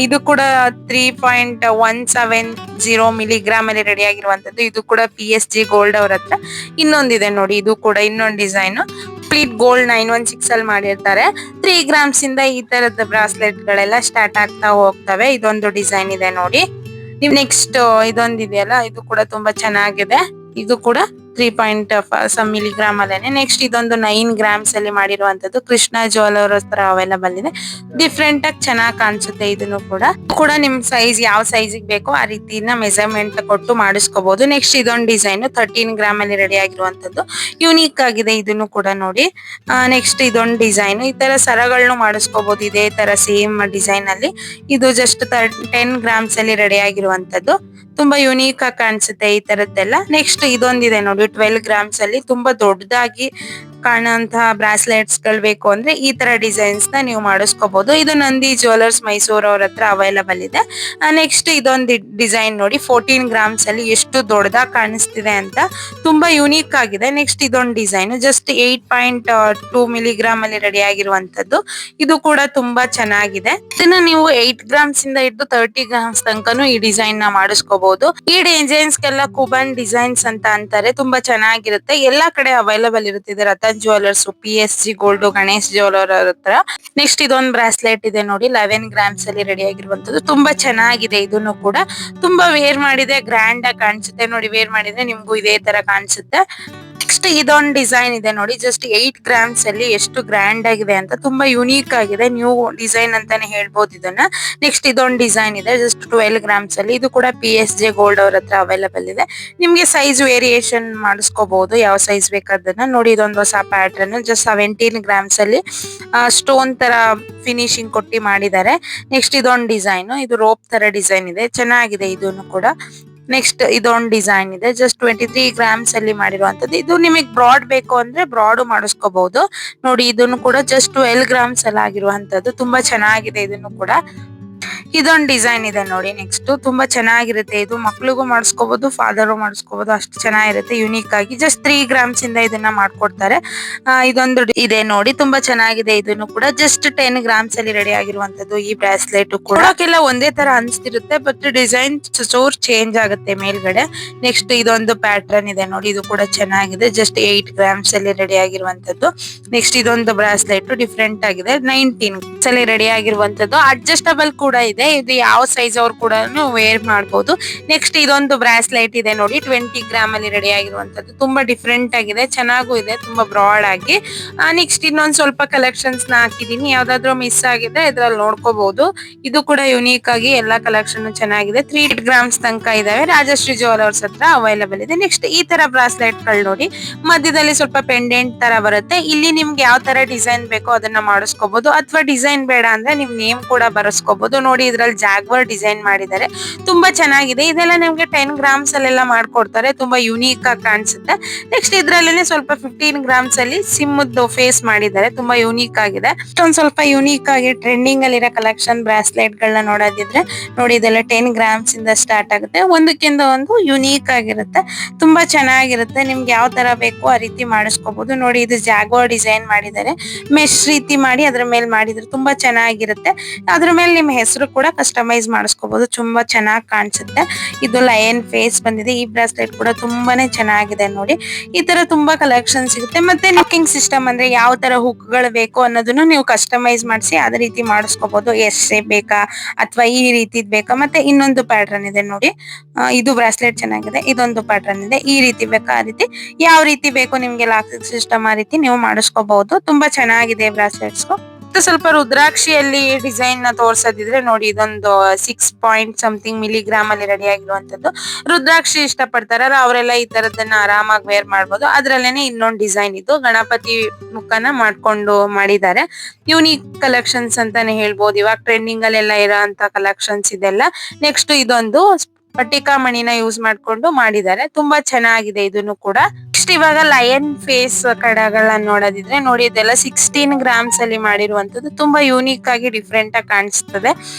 ಇದು ಕೂಡ 3.170 ಮಿಲಿಗ್ರಾಮ್ ಅಲ್ಲಿ ರೆಡಿ ಆಗಿರುವಂತದ್ದು. ಇದು ಕೂಡ PSJ ಗೋಲ್ಡ್ ಅವ್ರ ಹತ್ರ. ಇನ್ನೊಂದಿದೆ ನೋಡಿ, ಇದು ಕೂಡ ಇನ್ನೊಂದು ಡಿಸೈನ್. ಕಂಪ್ಲೀಟ್ ಗೋಲ್ಡ್ 916 ಅಲ್ಲಿ ಮಾಡಿರ್ತಾರೆ. 3 ಗ್ರಾಮ್ಸ್ ಇಂದ ಈ ತರದ ಬ್ರಾಸ್ಲೆಟ್ ಗಳೆಲ್ಲ ಸ್ಟಾರ್ಟ್ ಆಗ್ತಾ ಹೋಗ್ತವೆ. ಇದೊಂದು ಡಿಸೈನ್ ಇದೆ ನೋಡಿ. ನೆಕ್ಸ್ಟ್ ಇದೊಂದಿದೆಯಲ್ಲ, ಇದು ಕೂಡ ತುಂಬಾ ಚೆನ್ನಾಗಿದೆ. ಇದು ಕೂಡ 3.5 ಮಿಲಿಗ್ರಾಮ್ ಅಲ್ಲೇನೆ. ನೆಕ್ಸ್ಟ್ ಇದೊಂದು 9 ಗ್ರಾಮ್ಸ್ ಅಲ್ಲಿ ಮಾಡಿರುವಂತದ್ದು ಕೃಷ್ಣ ಜ್ಯುವೆಲರ್ ಹತ್ರ ಅವೈಲಬಲ್ ಇದೆ. ಡಿಫ್ರೆಂಟ್ ಆಗಿ ಚೆನ್ನಾಗಿ ಕಾಣಿಸುತ್ತೆ. ಇದನ್ನು ಕೂಡ ನಿಮ್ ಸೈಜ್ ಯಾವ ಸೈಜಿಗೆ ಬೇಕೋ ಆ ರೀತಿನ ಮೆಜರ್ಮೆಂಟ್ ಕೊಟ್ಟು ಮಾಡಿಸ್ಕೋಬಹುದು. ನೆಕ್ಸ್ಟ್ ಇದೊಂದು ಡಿಸೈನ್ 13 ಗ್ರಾಮ್ ಅಲ್ಲಿ ರೆಡಿ ಆಗಿರುವಂತದ್ದು ಯೂನಿಕ್ ಆಗಿದೆ. ಇದನ್ನು ಕೂಡ ನೋಡಿ. ನೆಕ್ಸ್ಟ್ ಇದೊಂದು ಡಿಸೈನ್ ಈ ತರ ಸರಗಳನ್ನು ಮಾಡಿಸ್ಕೋಬಹುದು ಇದೇ ತರ ಸೇಮ್ ಡಿಸೈನ್ ಅಲ್ಲಿ. ಇದು ಜಸ್ಟ್ 10 ಗ್ರಾಮ್ಸ್ ಅಲ್ಲಿ ರೆಡಿ ಆಗಿರುವಂತದ್ದು ತುಂಬಾ ಯುನೀಕ್ ಆಗಿ ಕಾಣಿಸುತ್ತೆ ಈ ತರದ್ದೆಲ್ಲ. ನೆಕ್ಸ್ಟ್ ಇದೊಂದಿದೆ ನೋಡಿ 12 ಗ್ರಾಮ್ಸ್ ಅಲ್ಲಿ ತುಂಬಾ ದೊಡ್ಡದಾಗಿ ಕಾಣುವಂತಹ ಬ್ರಾಸ್ಲೆಟ್ಸ್ ಗಳು ಬೇಕು ಅಂದ್ರೆ ಈ ತರ ಡಿಸೈನ್ಸ್ ನ ನೀವು ಮಾಡಿಸ್ಕೋಬಹುದು. ಇದು ನಂದಿ ಜ್ಯುವೆಲರ್ಸ್ ಮೈಸೂರು ಅವ್ರ ಹತ್ರ ಅವೈಲಬಲ್ ಇದೆ. ನೆಕ್ಸ್ಟ್ ಇದೊಂದು ಡಿಸೈನ್ ನೋಡಿ 14 ಗ್ರಾಮ್ಸ್ ಅಲ್ಲಿ ಎಷ್ಟು ದೊಡ್ಡದಾಗಿ ಕಾಣಿಸ್ತಿದೆ ಅಂತ ತುಂಬಾ ಯುನೀಕ್ ಆಗಿದೆ. ನೆಕ್ಸ್ಟ್ ಇದೊಂದು ಡಿಸೈನ್ ಜಸ್ಟ್ 8.2 ಮಿಲಿಗ್ರಾಮ್ ಅಲ್ಲಿ ರೆಡಿ ಆಗಿರುವಂತದ್ದು. ಇದು ಕೂಡ ತುಂಬಾ ಚೆನ್ನಾಗಿದೆ. ಇದನ್ನ ನೀವು 8 ಗ್ರಾಮ್ಸ್ ಇಂದ ಹಿಡಿದು 30 ಗ್ರಾಮ್ಸ್ ತನಕನು ಈ ಡಿಸೈನ್ ನ ಮಾಡಿಸ್ಕೋಬಹುದು. ಈ ಡಿಸೈನ್ಸ್ ಗೆಲ್ಲ ಕುಬನ್ ಡಿಸೈನ್ಸ್ ಅಂತ ಅಂತಾರೆ. ತುಂಬಾ ಚೆನ್ನಾಗಿರುತ್ತೆ. ಎಲ್ಲಾ ಕಡೆ ಅವೈಲಬಲ್ ಇರುತ್ತೆ. ಇದು Ratan jewellers, PSG gold, Ganesh jeweller ಹತ್ರ. ನೆಕ್ಸ್ಟ್ ಇದೊಂದು ಬ್ರಾಸ್ಲೆಟ್ ಇದೆ ನೋಡಿ 11 ಗ್ರಾಮ್ಸ್ ಅಲ್ಲಿ ರೆಡಿ ಆಗಿರುವಂತದ್ದು ತುಂಬಾ ಚೆನ್ನಾಗಿದೆ. ಇದನ್ನು ಕೂಡ ತುಂಬಾ ವೇರ್ ಮಾಡಿದ್ರೆ ಗ್ರ್ಯಾಂಡ್ ಆಗಿ ಕಾಣಿಸುತ್ತೆ. ನೋಡಿ ವೇರ್ ಮಾಡಿದ್ರೆ ನಿಮ್ಗೂ ಇದೇ ತರ ಕಾಣಿಸುತ್ತೆ. ನೆಕ್ಸ್ಟ್ ಇದೊಂದು ಡಿಸೈನ್ ಇದೆ ನೋಡಿ ಜಸ್ಟ್ 8 ಗ್ರಾಮ್ಸ್ ಅಲ್ಲಿ ಎಷ್ಟು ಗ್ರ್ಯಾಂಡ್ ಆಗಿದೆ ಅಂತ ತುಂಬಾ ಯುನೀಕ್ ಆಗಿದೆ. ನ್ಯೂ ಡಿಸೈನ್ ಅಂತಾನೆ ಹೇಳ್ಬೋದು ಇದನ್ನ. ನೆಕ್ಸ್ಟ್ ಇದೊಂದು ಡಿಸೈನ್ ಇದೆ ಜಸ್ಟ್ 12 ಗ್ರಾಮ್ಸ್ ಅಲ್ಲಿ. ಇದು ಕೂಡ PSG ಗೋಲ್ಡ್ ಅವ್ರ ಹತ್ರ ಅವೈಲಬಲ್ ಇದೆ. ನಿಮ್ಗೆ ಸೈಜ್ ವೇರಿಯೇಷನ್ ಮಾಡಿಸ್ಕೋಬಹುದು ಯಾವ ಸೈಜ್ ಬೇಕಾದನ್ನ. ನೋಡಿ ಇದೊಂದು ಹೊಸ ಪ್ಯಾಟರ್ನ್ ಜಸ್ಟ್ 17 ಗ್ರಾಮ್ಸ್ ಅಲ್ಲಿ ಸ್ಟೋನ್ ತರ ಫಿನಿಶಿಂಗ್ ಕೊಟ್ಟಿ ಮಾಡಿದ್ದಾರೆ. ನೆಕ್ಸ್ಟ್ ಇದೊಂದು ಡಿಸೈನ್ ಇದು ರೋಪ್ ತರ ಡಿಸೈನ್ ಇದೆ ಚೆನ್ನಾಗಿದೆ ಇದನ್ನು ಕೂಡ. ನೆಕ್ಸ್ಟ್ ಇದೊಂದು ಡಿಸೈನ್ ಇದೆ ಜಸ್ಟ್ 23 ಗ್ರಾಮ್ಸ್ ಅಲ್ಲಿ ಮಾಡಿರುವಂತದ್ದು. ಇದು ನಿಮಗೆ ಬ್ರಾಡ್ ಬೇಕು ಅಂದ್ರೆ ಬ್ರಾಡ್ ಮಾಡಿಸ್ಕೋಬಹುದು. ನೋಡಿ ಇದನ್ನು ಕೂಡ ಜಸ್ಟ್ 12 ಗ್ರಾಮ್ಸ್ ಅಲ್ಲಿ ಆಗಿರುವಂತದ್ದು ತುಂಬಾ ಚೆನ್ನಾಗಿದೆ. ಇದನ್ನು ಕೂಡ ಇದೊಂದು ಡಿಸೈನ್ ಇದೆ ನೋಡಿ. ನೆಕ್ಸ್ಟ್ ತುಂಬಾ ಚೆನ್ನಾಗಿರುತ್ತೆ. ಇದು ಮಕ್ಳಿಗೂ ಮಾಡಿಸ್ಕೋಬಹುದು ಫಾದರ್ ಮಾಡಿಸ್ಕೋಬಹುದು ಅಷ್ಟು ಚೆನ್ನಾಗಿರುತ್ತೆ ಯುನೀಕ್ ಆಗಿ. ಜಸ್ಟ್ 3 ಗ್ರಾಮ್ಸ್ ಇಂದ ಇದನ್ನ ಮಾಡ್ಕೊಡ್ತಾರೆ. ಇದೊಂದು ಇದೆ ನೋಡಿ ತುಂಬಾ ಚೆನ್ನಾಗಿದೆ. ಇದನ್ನು ಕೂಡ ಜಸ್ಟ್ 10 ಗ್ರಾಮ್ಸ್ ಅಲ್ಲಿ ರೆಡಿ ಆಗಿರುವಂತದ್ದು. ಈ ಬ್ರಾಸ್ಲೆಟ್ ಕೂಡ ಒಂದೇ ತರ ಅನ್ಸ್ತಿರುತ್ತೆ ಬಟ್ ಡಿಸೈನ್ ಚೂರ್ ಚೇಂಜ್ ಆಗುತ್ತೆ ಮೇಲ್ಗಡೆ. ನೆಕ್ಸ್ಟ್ ಇದೊಂದು ಪ್ಯಾಟರ್ನ್ ಇದೆ ನೋಡಿ ಇದು ಕೂಡ ಚೆನ್ನಾಗಿದೆ ಜಸ್ಟ್ 8 ಗ್ರಾಮ್ಸ್ ಅಲ್ಲಿ ರೆಡಿ ಆಗಿರುವಂತದ್ದು. ನೆಕ್ಸ್ಟ್ ಇದೊಂದು ಬ್ರಾಸ್ಲೆಟ್ ಡಿಫ್ರೆಂಟ್ ಆಗಿದೆ 19 ಅಲ್ಲಿ ರೆಡಿ ಆಗಿರುವಂತದ್ದು. ಅಡ್ಜಸ್ಟಬಲ್ ಕೂಡ ಇದೆ. ಇದು ಯಾವ ಸೈಜ್ ಅವ್ರು ಕೂಡ ವೇರ್ ಮಾಡಬಹುದು. ನೆಕ್ಸ್ಟ್ ಇದೊಂದು ಬ್ರಾಸ್ಲೆಟ್ ಇದೆ ನೋಡಿ 20 ಗ್ರಾಮ್ ಅಲ್ಲಿ ರೆಡಿ ಆಗಿರುವಂತದ್ದು ತುಂಬಾ ಡಿಫ್ರೆಂಟ್ ಆಗಿದೆ ಚೆನ್ನಾಗೂ ಇದೆ ತುಂಬಾ ಬ್ರಾಡ್ ಆಗಿ. ನೆಕ್ಸ್ಟ್ ಇನ್ನೊಂದ್ ಸ್ವಲ್ಪ ಕಲೆಕ್ಷನ್ಸ್ ನ ಹಾಕಿದೀನಿ. ಯಾವ್ದಾದ್ರು ಮಿಸ್ ಆಗಿದೆ ಇದ್ರಲ್ಲಿ ನೋಡ್ಕೋಬಹುದು. ಇದು ಕೂಡ ಯುನೀಕ್ ಆಗಿ ಎಲ್ಲಾ ಕಲೆಕ್ಷನ್ ಚೆನ್ನಾಗಿದೆ. 3 ಗ್ರಾಮ್ಸ್ ತನಕ ಇದಾವೆ. ರಾಜಶ್ರೀ ಜ್ಯುವೆಲರ್ಸ್ ಹತ್ರ ಅವೈಲಬಲ್ ಇದೆ. ನೆಕ್ಸ್ಟ್ ಈ ತರ ಬ್ರಾಸ್ಲೆಟ್ ಗಳು ನೋಡಿ ಮಧ್ಯದಲ್ಲಿ ಸ್ವಲ್ಪ ಪೆಂಡೆಂಟ್ ತರ ಬರುತ್ತೆ. ಇಲ್ಲಿ ನಿಮ್ಗೆ ಯಾವ ತರ ಡಿಸೈನ್ ಬೇಕೋ ಅದನ್ನ ಮಾಡಿಸ್ಕೋಬಹುದು ಅಥವಾ ಡಿಸೈನ್ ಬೇಡ ಅಂದ್ರೆ ನಿಮ್ ನೇಮ್ ಕೂಡ ಬರೆಸ್ಕೋಬಹುದು. ನೋಡಿ ಇದ್ರಲ್ಲಿ ಜಾಗ್ವರ್ ಡಿಸೈನ್ ಮಾಡಿದ್ದಾರೆ ತುಂಬಾ ಚೆನ್ನಾಗಿದೆ. ಇದೆಲ್ಲ ನಿಮ್ಗೆ 10 ಗ್ರಾಮ್ಸ್ ಅಲ್ಲೆಲ್ಲ ಮಾಡ್ಕೊಡ್ತಾರೆ ತುಂಬಾ ಯುನೀಕ್ ಆಗಿ ಕಾಣಿಸುತ್ತೆ. ನೆಕ್ಸ್ಟ್ ಇದ್ರಲ್ಲೇನೆ ಸ್ವಲ್ಪ 15 ಗ್ರಾಮ್ಸ್ ಅಲ್ಲಿ ಸಿಮ್ಮದ್ದು ಫೇಸ್ ಮಾಡಿದ್ದಾರೆ ತುಂಬಾ ಯುನೀಕ್ ಆಗಿದೆ. ಒಂದ್ ಸ್ವಲ್ಪ ಯುನೀಕ್ ಆಗಿ ಟ್ರೆಂಡಿಂಗ್ ಅಲ್ಲಿರೋ ಕಲೆಕ್ಷನ್ ಬ್ರಾಸ್ಲೆಟ್ ಗಳನ್ನ ನೋಡೋದಿದ್ರೆ ನೋಡಿ ಇದೆಲ್ಲ 10 ಗ್ರಾಮ್ಸ್ ಇಂದ ಸ್ಟಾರ್ಟ್ ಆಗುತ್ತೆ. ಒಂದಕ್ಕಿಂತ ಒಂದು ಯುನೀಕ್ ಆಗಿರುತ್ತೆ ತುಂಬಾ ಚೆನ್ನಾಗಿರುತ್ತೆ. ನಿಮ್ಗೆ ಯಾವ ತರ ಬೇಕು ಆ ರೀತಿ ಮಾಡಿಸ್ಕೋಬಹುದು. ನೋಡಿ ಇದು ಜಾಗ್ವಾರ್ ಡಿಸೈನ್ ಮಾಡಿದ್ದಾರೆ ಮೆಶ್ ರೀತಿ ಮಾಡಿ ಅದ್ರ ಮೇಲೆ ಮಾಡಿದ್ರೆ ತುಂಬಾ ಚೆನ್ನಾಗಿರುತ್ತೆ. ಅದ್ರ ಮೇಲೆ ನಿಮ್ ಹೆಸರು ಕೂಡ ಕಸ್ಟಮೈಸ್ ಮಾಡಿಸ್ಕೋಬಹುದು ತುಂಬಾ ಚೆನ್ನಾಗಿ ಕಾಣಿಸುತ್ತೆ. ಇದು ಲಯನ್ ಫೇಸ್ ಬಂದಿದೆ. ಈ ಬ್ರಾಸ್ಲೆಟ್ ಕೂಡ ತುಂಬಾನೇ ಚೆನ್ನಾಗಿದೆ ನೋಡಿ. ಈ ತರ ತುಂಬಾ ಕಲೆಕ್ಷನ್ ಸಿಗುತ್ತೆ. ಮತ್ತೆ ಲಾಕಿಂಗ್ ಸಿಸ್ಟಮ್ ಅಂದ್ರೆ ಯಾವ ತರ ಹುಕ್ ಗಳು ಬೇಕು ಅನ್ನೋದನ್ನು ನೀವು ಕಸ್ಟಮೈಸ್ ಮಾಡಿಸಿ ಅದೇ ರೀತಿ ಮಾಡಿಸ್ಕೋಬಹುದು. ಎಸ್ ಶೇಪ್ ಬೇಕಾ ಅಥವಾ ಈ ರೀತಿ ಬೇಕಾ. ಮತ್ತೆ ಇನ್ನೊಂದು ಪ್ಯಾಟರ್ನ್ ಇದೆ ನೋಡಿ ಇದು ಬ್ರಾಸ್ಲೆಟ್ ಚೆನ್ನಾಗಿದೆ. ಇದೊಂದು ಪ್ಯಾಟರ್ನ್ ಇದೆ ಈ ರೀತಿ ಬೇಕಾ ಆ ರೀತಿ ಯಾವ ರೀತಿ ಬೇಕು ನಿಮ್ಗೆ ಲಾಕಿಂಗ್ ಸಿಸ್ಟಮ್ ಆ ರೀತಿ ನೀವು ಮಾಡಿಸ್ಕೋಬಹುದು. ತುಂಬಾ ಚೆನ್ನಾಗಿದೆ ಬ್ರಾಸ್ಲೆಟ್ಸ್. ಸ್ವಲ್ಪ ರುದ್ರಾಕ್ಷಿಯಲ್ಲಿ ಡಿಸೈನ್ ನ ತೋರ್ಸೋದಿದ್ರೆ ನೋಡಿ ಇದೊಂದು 6 ಸಮಥಿಂಗ್ ಮಿಲಿಗ್ರಾಮ್ ಅಲ್ಲಿ ರೆಡಿ ಆಗಿರುವಂತದ್ದು. ರುದ್ರಾಕ್ಷಿ ಇಷ್ಟ ಪಡ್ತಾರಲ್ಲ ಅವರೆಲ್ಲ ಈ ತರದನ್ನ ಆರಾಮಾಗಿ ವೇರ್ ಮಾಡ್ಬೋದು. ಅದ್ರಲ್ಲೇನೆ ಇನ್ನೊಂದು ಡಿಸೈನ್ ಇದು ಗಣಪತಿ ಮುಖನ ಮಾಡ್ಕೊಂಡು ಮಾಡಿದ್ದಾರೆ. ಯುನೀಕ್ ಕಲೆಕ್ಷನ್ಸ್ ಅಂತಾನೆ ಹೇಳ್ಬೋದು. ಇವಾಗ ಟ್ರೆಂಡಿಂಗ್ ಅಲ್ಲೆಲ್ಲ ಇರೋ ಅಂತ ಕಲೆಕ್ಷನ್ಸ್ ಇದೆಲ್ಲ. ನೆಕ್ಸ್ಟ್ ಇದೊಂದು ಪಟ್ಟಿಕಾ ಮಣಿನ ಯೂಸ್ ಮಾಡ್ಕೊಂಡು ಮಾಡಿದ್ದಾರೆ ತುಂಬಾ ಚೆನ್ನಾಗಿದೆ ಇದನ್ನು ಕೂಡ. ನೆಕ್ಸ್ಟ್ ಇವಾಗ ಲಯನ್ ಫೇಸ್ ಕಡಗಳನ್ನ ನೋಡೋದಿದ್ರೆ ನೋಡಿ ಇದೆಲ್ಲ 16 ಗ್ರಾಮ್ಸ್ ಅಲ್ಲಿ ಮಾಡಿರುವಂತದ್ದು ತುಂಬಾ ಯೂನಿಕ್ ಆಗಿ ಡಿಫ್ರೆಂಟ್ ಆಗಿ ಕಾಣಿಸ್ತದೆ.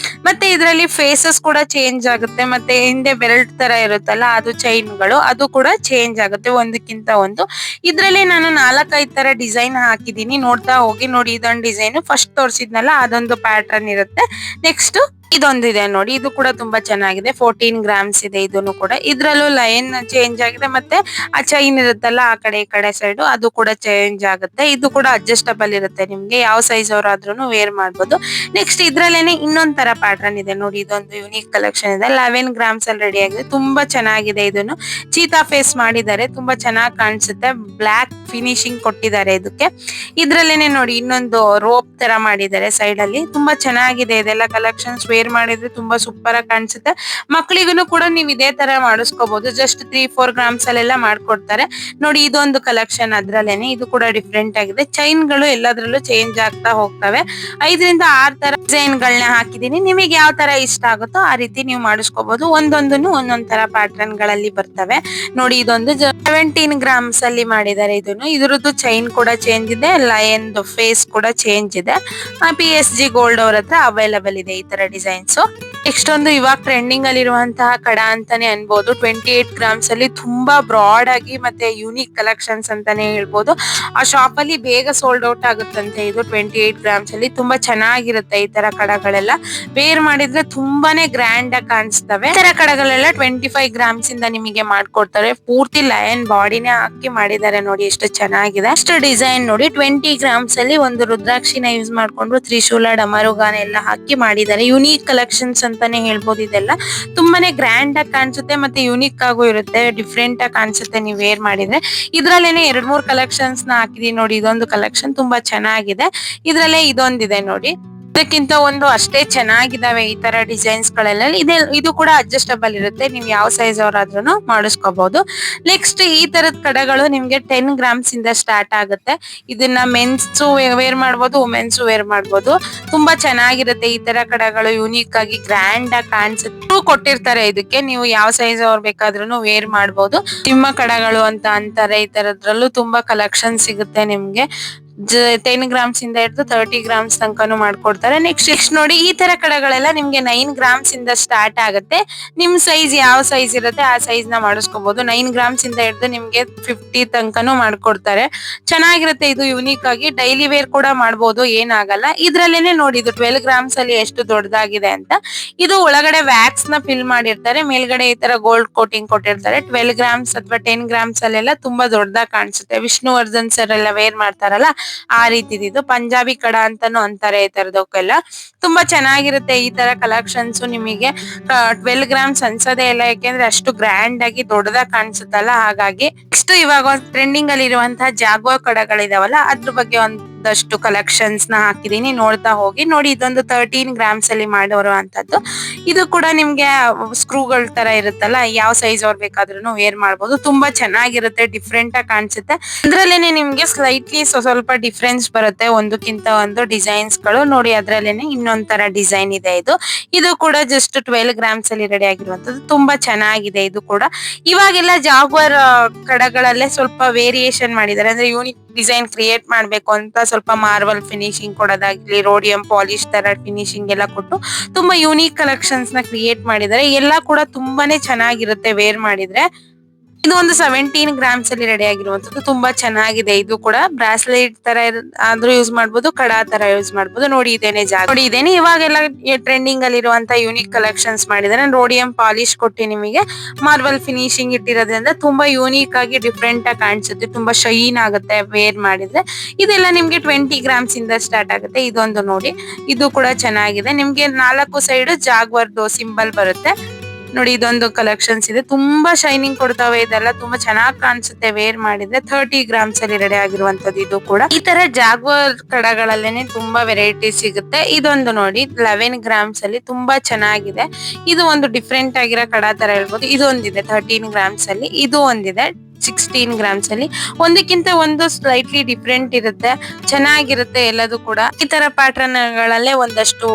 ಮತ್ತೆ ಇದರಲ್ಲಿ ಫೇಸಸ್ ಕೂಡ ಚೇಂಜ್ ಆಗುತ್ತೆ. ಮತ್ತೆ ಹಿಂದೆ ಬೆಲ್ಟ್ ತರ ಇರುತ್ತಲ್ಲ ಅದು ಚೈನ್ ಗಳು ಅದು ಕೂಡ ಚೇಂಜ್ ಆಗುತ್ತೆ ಒಂದಕ್ಕಿಂತ ಒಂದು. ಇದ್ರಲ್ಲಿ ನಾನು 4-5 ತರ ಡಿಸೈನ್ ಹಾಕಿದೀನಿ ನೋಡ್ತಾ ಹೋಗಿ. ನೋಡಿ ಇದೊಂದು ಡಿಸೈನ್ ಫಸ್ಟ್ ತೋರಿಸಿದ್ನಲ್ಲ ಅದೊಂದು ಪ್ಯಾಟರ್ನ್ ಇರುತ್ತೆ. ನೆಕ್ಸ್ಟ್ ಇದೊಂದಿದೆ ನೋಡಿ, ಇದು ಕೂಡ ತುಂಬಾ ಚೆನ್ನಾಗಿದೆ. 14 ಗ್ರಾಮ್ಸ್ ಇದೆ ಇದನ್ನು ಕೂಡ. ಇದ್ರಲ್ಲೂ ಲೈನ್ ಚೇಂಜ್ ಆಗಿದೆ, ಮತ್ತೆ ಆ ಚೈನ್ ಇರುತ್ತಲ್ಲ ಆ ಕಡೆ ಈ ಕಡೆ ಸೈಡ್ ಅದು ಕೂಡ ಚೇಂಜ್ ಆಗುತ್ತೆ. ಇದು ಕೂಡ ಅಡ್ಜಸ್ಟಬಲ್ ಇರುತ್ತೆ, ನಿಮ್ಗೆ ಯಾವ ಸೈಜ್ ಅವರಾದ್ರೂ ವೇರ್ ಮಾಡ್ಬೋದು. ನೆಕ್ಸ್ಟ್ ಇದ್ರಲ್ಲೇನೆ ಇನ್ನೊಂದ್ ತರ ಪ್ಯಾಟರ್ನ್ ಇದೆ ನೋಡಿ, ಇದೊಂದು ಯುನೀಕ್ ಕಲೆಕ್ಷನ್ ಇದೆ. 11 ಗ್ರಾಮ್ಸ್ ಅಲ್ಲಿ ರೆಡಿ ಆಗಿದೆ, ತುಂಬಾ ಚೆನ್ನಾಗಿದೆ. ಇದನ್ನು ಚೀತಾ ಫೇಸ್ ಮಾಡಿದ್ದಾರೆ, ತುಂಬಾ ಚೆನ್ನಾಗಿ ಕಾಣಿಸುತ್ತೆ. ಬ್ಲಾಕ್ ಫಿನಿಶಿಂಗ್ ಕೊಟ್ಟಿದ್ದಾರೆ ಇದಕ್ಕೆ. ಇದ್ರಲ್ಲೇನೆ ನೋಡಿ ಇನ್ನೊಂದು ರೋಪ್ ತರ ಮಾಡಿದ್ದಾರೆ ಸೈಡ್ ಅಲ್ಲಿ, ತುಂಬಾ ಚೆನ್ನಾಗಿದೆ. ಇದೆಲ್ಲ ಕಲೆಕ್ಷನ್ಸ್ ವೇರ್ ಮಾಡಿದ್ರೆ ತುಂಬಾ ಸೂಪರ್ ಆಗಿ ಕಾಣಿಸುತ್ತೆ. ಮಕ್ಕಳಿಗೂ ಕೂಡ ನೀವು ಇದೇ ತರ ಮಾಡಿಸ್ಕೋಬಹುದು. ಜಸ್ಟ್ 3-4 ಗ್ರಾಮ್ಸ್ ಅಲ್ಲೆಲ್ಲ ಮಾಡ್ಕೊಡ್ತಾರೆ ನೋಡಿ. ಇದೊಂದು ಕಲೆಕ್ಷನ್ ಅದ್ರಲ್ಲೇನೆ, ಇದು ಕೂಡ ಡಿಫ್ರೆಂಟ್ ಆಗಿದೆ. ಚೈನ್ ಗಳು ಎಲ್ಲದ್ರಲ್ಲೂ ಚೇಂಜ್ ಆಗ್ತಾ ಹೋಗ್ತವೆ. 5 ರಿಂದ 6 ತರ ಡಿಸೈನ್ ಗಳನ್ನ ಹಾಕಿದೀನಿ. ನಿಮಗೆ ಯಾವ ತರ ಇಷ್ಟ ಆಗುತ್ತೋ ಆ ರೀತಿ ನೀವು ಮಾಡಿಸ್ಕೋಬಹುದು. ಒಂದೊಂದನ್ನು ಒಂದೊಂದ್ ತರ ಪ್ಯಾಟರ್ನ್ ಗಳಲ್ಲಿ ಬರ್ತವೆ ನೋಡಿ. ಇದೊಂದು 17 ಗ್ರಾಮ್ಸ್ ಅಲ್ಲಿ ಮಾಡಿದ್ದಾರೆ ಇದನ್ನು. ಇದ್ರದ್ದು ಚೈನ್ ಕೂಡ ಚೇಂಜ್ ಇದೆ, ಲಯನ್ ಫೇಸ್ ಕೂಡ ಚೇಂಜ್ ಇದೆ. PSG ಗೋಲ್ಡ್ ಅವ್ರ ಹತ್ರ ಅವೈಲಬಲ್ ಇದೆ ಈ ತರ ಡಿಸೈನ್ಸ್. ನೆಕ್ಸ್ಟ್ ಒಂದು ಇವಾಗ ಟ್ರೆಂಡಿಂಗ್ ಅಲ್ಲಿ ಇರುವಂತಹ ಕಡ ಅಂತಾನೆ ಅನ್ಬೋದು. 28 ಗ್ರಾಮ್ಸ್ ಅಲ್ಲಿ ತುಂಬಾ ಬ್ರಾಡ್ ಆಗಿ ಮತ್ತೆ ಯೂನಿಕ್ ಕಲೆಕ್ಷನ್ಸ್ ಅಂತಾನೆ ಹೇಳ್ಬೋದು. ಆ ಶಾಪ್ ಅಲ್ಲಿ ಬೇಗ ಸೋಲ್ಡ್ ಔಟ್ ಆಗುತ್ತಂತೆ. ಇದು 28 ಗ್ರಾಮ್ಸ್ ಅಲ್ಲಿ ತುಂಬಾ ಚೆನ್ನಾಗಿರುತ್ತೆ. ಈ ತರ ಕಡಗಳೆಲ್ಲ ವೇರ್ ಮಾಡಿದ್ರೆ ತುಂಬಾನೇ ಗ್ರ್ಯಾಂಡ್ ಆಗಿ ಕಾಣಿಸ್ತವೆ. ಈ ತರ ಕಡಗಳೆಲ್ಲ 25 ಗ್ರಾಮ್ಸ್ ಇಂದ ನಿಮಗೆ ಮಾಡ್ಕೊಡ್ತಾರೆ. ಪೂರ್ತಿ ಲಯನ್ ಬಾಡಿನೇ ಹಾಕಿ ಮಾಡಿದ್ದಾರೆ ನೋಡಿ, ಎಷ್ಟು ಚೆನ್ನಾಗಿದೆ. ಅಷ್ಟು ಡಿಸೈನ್ ನೋಡಿ. 20 ಗ್ರಾಮ್ಸ್ ಅಲ್ಲಿ ಒಂದು ರುದ್ರಾಕ್ಷಿನ ಯೂಸ್ ಮಾಡ್ಕೊಂಡು ತ್ರಿಶೂಲ ಡಮರುಗಾನ ಎಲ್ಲ ಹಾಕಿ ಮಾಡಿದ್ದಾರೆ. ಯುನೀಕ್ ಕಲೆಕ್ಷನ್ಸ್ ಅಂತಾನೆ ಹೇಳ್ಬೋದು. ಇದೆಲ್ಲ ತುಂಬಾನೇ ಗ್ರ್ಯಾಂಡ್ ಆಗಿ ಕಾಣಿಸುತ್ತೆ, ಮತ್ತೆ ಯುನೀಕ್ ಆಗು ಇರುತ್ತೆ, ಡಿಫ್ರೆಂಟ್ ಆಗಿ ಕಾಣಿಸುತ್ತೆ ನೀವು ವೇರ್ ಮಾಡಿದ್ರೆ. ಇದ್ರಲ್ಲೇನೆ 2-3 ಕಲೆಕ್ಷನ್ಸ್ ನ ಹಾಕಿದೀನಿ ನೋಡಿ. ಇದೊಂದು ಕಲೆಕ್ಷನ್ ತುಂಬಾ ಚೆನ್ನಾಗಿದೆ. ಇದ್ರಲ್ಲೇ ಇದೊಂದಿದೆ ನೋಡಿ, ಇದಕ್ಕಿಂತ ಒಂದು ಅಷ್ಟೇ ಚೆನ್ನಾಗಿದಾವೆ ಈ ತರ ಡಿಸೈನ್ಸ್ ಗಳೆಲ್ಲ. ಇದು ಕೂಡ ಅಡ್ಜಸ್ಟಬಲ್ ಇರುತ್ತೆ, ನೀವು ಯಾವ ಸೈಜ್ ಅವರಾದ್ರೂ ಮಾಡಿಸ್ಕೋಬಹುದು. ನೆಕ್ಸ್ಟ್ ಈ ತರದ ಕಡಗಳು ನಿಮ್ಗೆ 10 ಗ್ರಾಮ್ಸ್ ಇಂದ ಸ್ಟಾರ್ಟ್ ಆಗುತ್ತೆ. ಇದನ್ನ ಮೆನ್ಸ್ ವೇರ್ ಮಾಡ್ಬೋದು, ವುಮೆನ್ಸ್ ವೇರ್ ಮಾಡ್ಬೋದು. ತುಂಬಾ ಚೆನ್ನಾಗಿರುತ್ತೆ ಈ ತರ ಕಡಗಳು, ಯೂನಿಕ್ ಆಗಿ ಗ್ರ್ಯಾಂಡ್ ಆಗಿ ಕಾಣಿಸುತ್ತೆ. ಕೊಟ್ಟಿರ್ತಾರೆ ಇದಕ್ಕೆ, ನೀವು ಯಾವ ಸೈಜ್ ಅವ್ರು ಬೇಕಾದ್ರೂ ವೇರ್ ಮಾಡ್ಬೋದು. ನಿಮ್ಮ ಕಡಗಳು ಅಂತ ಅಂತಾರೆ. ಈ ತರದ್ರಲ್ಲೂ ತುಂಬಾ ಕಲೆಕ್ಷನ್ ಸಿಗುತ್ತೆ ನಿಮ್ಗೆ. 10 ಗ್ರಾಮ್ಸ್ ಇಂದ ಹಿಡಿದು 30 ಗ್ರಾಮ್ಸ್ ತನಕನೂ ಮಾಡ್ಕೊಡ್ತಾರೆ. ನೆಕ್ಸ್ಟ್ ನೋಡಿ, ಈ ತರ ಕಡಗಳೆಲ್ಲ ನಿಮ್ಗೆ 9 ಗ್ರಾಮ್ಸ್ ಇಂದ ಸ್ಟಾರ್ಟ್ ಆಗುತ್ತೆ. ನಿಮ್ ಸೈಜ್ ಯಾವ ಸೈಜ್ ಇರುತ್ತೆ ಆ ಸೈಜ್ ನ ಮಾಡಿಸ್ಕೋಬಹುದು. 9 ಗ್ರಾಮ್ಸ್ ಇಂದ ಹಿಡಿದು ನಿಮ್ಗೆ 50 ತನಕನೂ ಮಾಡ್ಕೊಡ್ತಾರೆ. ಚೆನ್ನಾಗಿರುತ್ತೆ, ಇದು ಯೂನಿಕ್ ಆಗಿ ಡೈಲಿ ವೇರ್ ಕೂಡ ಮಾಡ್ಬೋದು, ಏನಾಗಲ್ಲ. ಇದ್ರಲ್ಲೇನೆ ನೋಡಿ, ಇದು 12 ಗ್ರಾಮ್ಸ್ ಅಲ್ಲಿ ಎಷ್ಟು ದೊಡ್ಡದಾಗಿದೆ ಅಂತ. ಇದು ಒಳಗಡೆ ವ್ಯಾಕ್ಸ್ ನ ಫಿಲ್ ಮಾಡಿರ್ತಾರೆ, ಮೇಲ್ಗಡೆ ಈ ತರ ಗೋಲ್ಡ್ ಕೋಟಿಂಗ್ ಕೊಟ್ಟಿರ್ತಾರೆ. 12 ಗ್ರಾಮ್ಸ್ ಅಥವಾ 10 ಗ್ರಾಮ್ಸ್ ಅಲ್ಲೆಲ್ಲ ತುಂಬಾ ದೊಡ್ಡದಾಗಿ ಕಾಣಿಸುತ್ತೆ. ವಿಷ್ಣುವರ್ಧನ್ ಸರ್ ಎಲ್ಲ ವೇರ್ ಮಾಡ್ತಾರಲ್ಲ ಆ ರೀತಿದು. ಇದು ಪಂಜಾಬಿ ಕಡ ಅಂತಾನು ಅಂತಾರೆ ಈ ತರದಕ್ಕೆಲ್ಲ. ತುಂಬಾ ಚೆನ್ನಾಗಿರುತ್ತೆ ಈ ತರ ಕಲೆಕ್ಷನ್ಸ್. ನಿಮಗೆ 12 ಗ್ರಾಮ್ಸ್ ಅನ್ಸೋದೇ ಇಲ್ಲ, ಯಾಕೆಂದ್ರೆ ಅಷ್ಟು ಗ್ರ್ಯಾಂಡ್ ಆಗಿ ದೊಡ್ಡದಾಗಿ ಕಾಣಿಸುತ್ತಲ್ಲ, ಹಾಗಾಗಿ. ನೆಕ್ಸ್ಟ್ ಇವಾಗ ಟ್ರೆಂಡಿಂಗ್ ಅಲ್ಲಿ ಇರುವಂತಹ ಜಾಗ್ವಾರ್ ಕಡಗಳಿದಾವಲ್ಲ, ಅದ್ರ ಬಗ್ಗೆ ಒಂದಷ್ಟು ಕಲೆಕ್ಷನ್ಸ್ ನ ಹಾಕಿದೀನಿ, ನೋಡ್ತಾ ಹೋಗಿ ನೋಡಿ. ಇದೊಂದು 13 ಗ್ರಾಮ್ಸ್ ಅಲ್ಲಿ ಮಾಡಿರುವಂತದ್ದು. ಇದು ಕೂಡ ನಿಮ್ಗೆ ಸ್ಕ್ರೂಗಳ ತರ ಇರುತ್ತಲ್ಲ, ಯಾವ ಸೈಜ್ ಅವ್ರು ಬೇಕಾದ್ರೂ ವೇರ್ ಮಾಡ್ಬೋದು. ತುಂಬಾ ಚೆನ್ನಾಗಿರುತ್ತೆ, ಡಿಫ್ರೆಂಟ್ ಆಗಿ ಕಾಣಿಸುತ್ತೆ. ಅದ್ರಲ್ಲೇನೆ ನಿಮ್ಗೆ ಸ್ಲೈಟ್ಲಿ ಸ್ವಲ್ಪ ಡಿಫ್ರೆನ್ಸ್ ಬರುತ್ತೆ ಒಂದಕ್ಕಿಂತ ಒಂದು ಡಿಸೈನ್ಸ್ ಗಳು ನೋಡಿ. ಅದ್ರಲ್ಲೇನೆ ಇನ್ನೊಂದ್ ತರ ಡಿಸೈನ್ ಇದೆ. ಇದು ಕೂಡ ಜಸ್ಟ್ 12 ಗ್ರಾಮ್ಸ್ ಅಲ್ಲಿ ರೆಡಿ ಆಗಿರುವಂತದ್ದು. ತುಂಬಾ ಚೆನ್ನಾಗಿದೆ ಇದು ಕೂಡ. ಇವಾಗೆಲ್ಲ ಜಾಗ್ವಾರ್ ಕಡಗಳಲ್ಲೇ ಸ್ವಲ್ಪ ವೇರಿಯೇಷನ್ ಮಾಡಿದ್ದಾರೆ, ಅಂದ್ರೆ ಯೂನಿಕ್ ಡಿಸೈನ್ ಕ್ರಿಯೇಟ್ ಮಾಡ್ಬೇಕು ಅಂತ ಸ್ವಲ್ಪ ಮಾರ್ಬಲ್ ಫಿನಿಶಿಂಗ್ ಕೊಡೋದಾಗ್ಲಿ, ರೋಡಿಯಂ ಪಾಲಿಶ್ ತರ ಫಿನಿಶಿಂಗ್ ಎಲ್ಲ ಕೊಟ್ಟು ತುಂಬಾ ಯೂನಿಕ್ ಕಲೆಕ್ಷನ್ಸ್ ನ ಕ್ರಿಯೇಟ್ ಮಾಡಿದ್ದಾರೆ. ಎಲ್ಲ ಕೂಡ ತುಂಬಾನೇ ಚೆನ್ನಾಗಿರುತ್ತೆ ವೇರ್ ಮಾಡಿದ್ರೆ. ಇದು ಒಂದು 17 ಗ್ರಾಮ್ಸ್ ಅಲ್ಲಿ ರೆಡಿ ಆಗಿರುವಂತದ್ದು. ತುಂಬಾ ಚೆನ್ನಾಗಿದೆ. ಇದು ಕೂಡ ಬ್ರಾಸ್ಲೆಟ್ ತರ ಆದ್ರೂ ಯೂಸ್ ಮಾಡ್ಬೋದು, ಕಡಾ ತರ ಯೂಸ್ ಮಾಡ್ಬೋದು. ನೋಡಿ ಇದೇನೆ ಇವಾಗೆಲ್ಲ ಟ್ರೆಂಡಿಂಗ್ ಅಲ್ಲಿ ಇರುವಂತ ಯೂನಿಕ್ ಕಲೆಕ್ಷನ್ಸ್ ಮಾಡಿದಾರೆ. ರೋಡಿಯಂ ಪಾಲಿಶ್ ಕೊಟ್ಟು ನಿಮಗೆ ಮಾರ್ಬಲ್ ಫಿನಿಶಿಂಗ್ ಇಟ್ಟಿರೋದ್ರಿಂದ ತುಂಬಾ ಯೂನಿಕ್ ಆಗಿ ಡಿಫ್ರೆಂಟ್ ಆಗಿ ಕಾಣಿಸುತ್ತೆ, ತುಂಬಾ ಶೈನ್ ಆಗುತ್ತೆ ವೇರ್ ಮಾಡಿದ್ರೆ. ಇದೆಲ್ಲ ನಿಮ್ಗೆ 20 ಗ್ರಾಮ್ಸ್ ಇಂದ ಸ್ಟಾರ್ಟ್ ಆಗುತ್ತೆ. ಇದೊಂದು ನೋಡಿ, ಇದು ಕೂಡ ಚೆನ್ನಾಗಿದೆ. ನಿಮ್ಗೆ 4 ಸೈಡ್ ಜಾಗ್ವಾರ್ದು ಸಿಂಬಲ್ ಬರುತ್ತೆ ನೋಡಿ. ಇದೊಂದು ಕಲೆಕ್ಷನ್ಸ್ ಇದೆ, ತುಂಬಾ ಶೈನಿಂಗ್ ಕೊಡ್ತಾವೆ. ಇದೆಲ್ಲ ತುಂಬಾ ಚೆನ್ನಾಗಿ ಕಾಣಿಸುತ್ತೆ ವೇರ್ ಮಾಡಿದ್ರೆ. 30 ಗ್ರಾಮ್ಸ್ ಅಲ್ಲಿ ರೆಡಿ ಆಗಿರುವಂತದ್ದು. ಇದು ಕೂಡ ಈ ತರ ಜಾಗ್ವಾರ್ ಕಡಗಳಲ್ಲೇನೆ ತುಂಬಾ ವೆರೈಟಿ ಸಿಗುತ್ತೆ. ಇದೊಂದು ನೋಡಿ, 11 ಗ್ರಾಮ್ಸ್ ಅಲ್ಲಿ ತುಂಬಾ ಚೆನ್ನಾಗಿದೆ. ಇದು ಒಂದು ಡಿಫ್ರೆಂಟ್ ಆಗಿರೋ ಕಡ ತರ ಹೇಳ್ಬೋದು. ಇದೊಂದಿದೆ 13 ಗ್ರಾಮ್ಸ್ ಅಲ್ಲಿ, ಇದು ಒಂದಿದೆ 16 ಗ್ರಾಮ್ಸ್ ಅಲ್ಲಿ. ಒಂದಕ್ಕಿಂತ ಒಂದು ಸ್ಲೈಟ್ಲಿ ಡಿಫ್ರೆಂಟ್ ಇರುತ್ತೆ, ಚೆನ್ನಾಗಿರುತ್ತೆ ಎಲ್ಲದೂ ಕೂಡ. ಈ ತರ ಪ್ಯಾಟರ್ನ್ ಗಳಲ್ಲೇ ಒಂದಷ್ಟು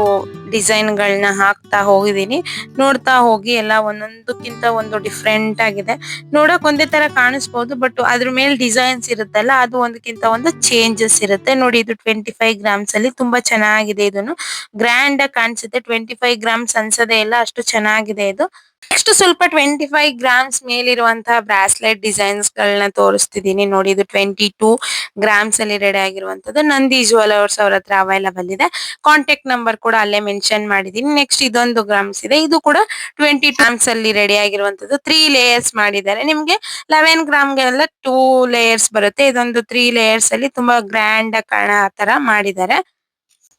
ಡಿಸೈನ್ ಗಳನ್ನ ಹಾಕ್ತಾ ಹೋಗಿದೀನಿ, ನೋಡ್ತಾ ಹೋಗಿ. ಎಲ್ಲ ಒಂದೊಂದಕ್ಕಿಂತ ಒಂದು ಡಿಫ್ರೆಂಟ್ ಆಗಿದೆ. ನೋಡಕ್ ಒಂದೇ ತರ ಕಾಣಿಸ್ಬೋದು, ಬಟ್ ಅದ್ರ ಮೇಲೆ ಡಿಸೈನ್ಸ್ ಇರುತ್ತಲ್ಲ, ಅದು ಒಂದಕ್ಕಿಂತ ಒಂದು ಚೇಂಜಸ್ ಇರುತ್ತೆ ನೋಡಿ. ಇದು 25 ಗ್ರಾಮ್ಸ್ ಅಲ್ಲಿ ತುಂಬಾ ಚೆನ್ನಾಗಿದೆ. ಇದನ್ನು ಗ್ರ್ಯಾಂಡ್ ಆಗಿ ಕಾಣಿಸುತ್ತೆ. 25 ಗ್ರಾಮ್ಸ್ ಅನ್ಸೋದೇ ಇಲ್ಲ, ಅಷ್ಟು ಚೆನ್ನಾಗಿದೆ ಇದು. ನೆಕ್ಸ್ಟ್ ಸ್ವಲ್ಪ 25 ಗ್ರಾಮ್ಸ್ ಮೇಲಿರುವಂತಹ ಬ್ರಾಸ್ಲೆಟ್ ಡಿಸೈನ್ಸ್ ಗಳನ್ನ ತೋರಿಸ್ತಿದ್ದೀನಿ ನೋಡಿ. ಇದು 22 ಗ್ರಾಮ್ಸ್ ಅಲ್ಲಿ ರೆಡಿ ಆಗಿರುವಂತದ್ದು. ನಂದಿ ಜ್ಯುವೆಲರ್ಸ್ ಅವ್ರ ಹತ್ರ ಅವೈಲಬಲ್ ಇದೆ. ಕಾಂಟ್ಯಾಕ್ಟ್ ನಂಬರ್ ಕೂಡ ಅಲ್ಲೇ ಮೆನ್ಷನ್ ಮಾಡಿದೀನಿ. ನೆಕ್ಸ್ಟ್ ಇದೊಂದು ಗ್ರಾಮ್ಸ್ ಇದೆ, ಇದು ಕೂಡ 20 ಗ್ರಾಮ್ಸ್ ಅಲ್ಲಿ ರೆಡಿ ಆಗಿರುವಂತದ್ದು. 3 ಲೇಯರ್ಸ್ ಮಾಡಿದ್ದಾರೆ. ನಿಮ್ಗೆ 11 ಗ್ರಾಮ್ಗೆಲ್ಲ 2 ಲೇಯರ್ಸ್ ಬರುತ್ತೆ. ಇದೊಂದು 3 ಲೇಯರ್ಸ್ ಅಲ್ಲಿ ತುಂಬಾ ಗ್ರ್ಯಾಂಡ್ ಆಗಿ ಕಾಣೋ ತರ ಮಾಡಿದ್ದಾರೆ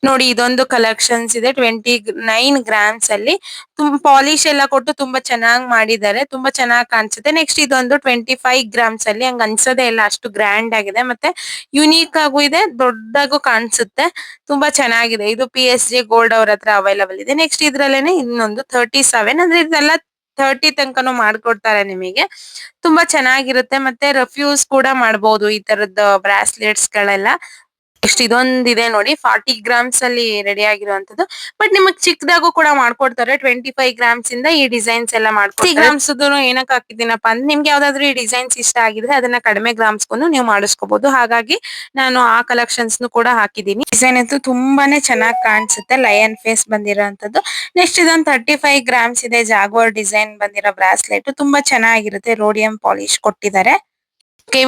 ನೋಡಿ. ಇದೊಂದು ಕಲೆಕ್ಷನ್ಸ್ ಇದೆ 29 ಗ್ರಾಮ್ಸ್ ಅಲ್ಲಿ. ತುಂಬಾ ಪಾಲಿಶ್ ಎಲ್ಲ ಕೊಟ್ಟು ತುಂಬಾ ಚೆನ್ನಾಗಿ ಮಾಡಿದ್ದಾರೆ, ತುಂಬಾ ಚೆನ್ನಾಗಿ ಕಾಣಿಸುತ್ತೆ. ನೆಕ್ಸ್ಟ್ ಇದೊಂದು 25 ಗ್ರಾಮ್ಸ್ ಅಲ್ಲಿ. ಹಂಗ ಅನ್ಸೋದೇ ಇಲ್ಲ, ಅಷ್ಟು ಗ್ರ್ಯಾಂಡ್ ಆಗಿದೆ, ಮತ್ತೆ ಯುನೀಕ್ ಆಗೂ ಇದೆ, ದೊಡ್ಡದಾಗೂ ಕಾಣಿಸುತ್ತೆ. ತುಂಬಾ ಚೆನ್ನಾಗಿದೆ. ಇದು PSG ಗೋಲ್ಡ್ ಅವ್ರ ಹತ್ರ ಅವೈಲಬಲ್ ಇದೆ. ನೆಕ್ಸ್ಟ್ ಇದ್ರಲ್ಲೇನೆ ಇನ್ನೊಂದು 37, ಅಂದ್ರೆ ಇದೆಲ್ಲ 30 ತನಕನೂ ಮಾಡ್ಕೊಡ್ತಾರೆ ನಿಮಗೆ. ತುಂಬಾ ಚೆನ್ನಾಗಿರುತ್ತೆ, ಮತ್ತೆ ರೆಫ್ಯೂಸ್ ಕೂಡ ಮಾಡಬಹುದು ಈ ತರದ ಬ್ರಾಸ್ಲೆಟ್ಸ್ ಗಳೆಲ್ಲ. ನೆಕ್ಸ್ಟ್ ಇದೊಂದಿದೆ ನೋಡಿ, 40 ಗ್ರಾಮ್ಸ್ ಅಲ್ಲಿ ರೆಡಿ ಆಗಿರುವಂತದ್ದು. ಬಟ್ ನಿಮಗ್ ಚಿಕ್ಕದಾಗೂ ಕೂಡ ಮಾಡ್ಕೊಡ್ತಾರೆ. 25 ಗ್ರಾಮ್ಸ್ ಇಂದ ಈ ಡಿಸೈನ್ಸ್ ಎಲ್ಲ ಮಾಡ್ಕೊಡ್ತಾರೆ. 30 ಗ್ರಾಮ್ಸ್ ಏನಕ್ಕೆ ಹಾಕಿದ್ದೀನಪ್ಪ ಅಂದ್ರೆ, ನಿಮ್ಗೆ ಯಾವ್ದಾದ್ರು ಈ ಡಿಸೈನ್ಸ್ ಇಷ್ಟ ಆಗಿದ್ರೆ ಅದನ್ನ ಕಡಿಮೆ ಗ್ರಾಮ್ಸ್ಗೂ ನೀವು ಮಾಡಿಸ್ಕೋಬಹುದು. ಹಾಗಾಗಿ ನಾನು ಆ ಕಲೆಕ್ಷನ್ಸ್ ಕೂಡ ಹಾಕಿದ್ದೀನಿ. ಡಿಸೈನ್ ಅಂತೂ ತುಂಬಾನೇ ಚೆನ್ನಾಗಿ ಕಾಣಿಸುತ್ತೆ, ಲಯನ್ ಫೇಸ್ ಬಂದಿರೋಂಥದ್ದು. ನೆಕ್ಸ್ಟ್ ಇದೊಂದು 35 ಗ್ರಾಮ್ಸ್ ಇದೆ, ಜಾಗ್ವಾರ್ ಡಿಸೈನ್ ಬಂದಿರೋ ಬ್ರಾಸ್ಲೆಟ್. ತುಂಬಾ ಚೆನ್ನಾಗಿರುತ್ತೆ, ರೋಡಿಯಂ ಪಾಲಿಶ್ ಕೊಟ್ಟಿದ್ದಾರೆ.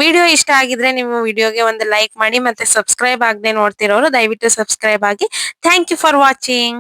ವಿಡಿಯೋ ಇಷ್ಟ ಆಗಿದ್ರೆ ನೀವು ವಿಡಿಯೋಗೆ ಒಂದು ಲೈಕ್ ಮಾಡಿ, ಮತ್ತೆ ಸಬ್ಸ್ಕ್ರೈಬ್ ಆಗದೆ ನೋಡ್ತಿರೋರು ದಯವಿಟ್ಟು ಸಬ್ಸ್ಕ್ರೈಬ್ ಆಗಿ. Thank you for watching.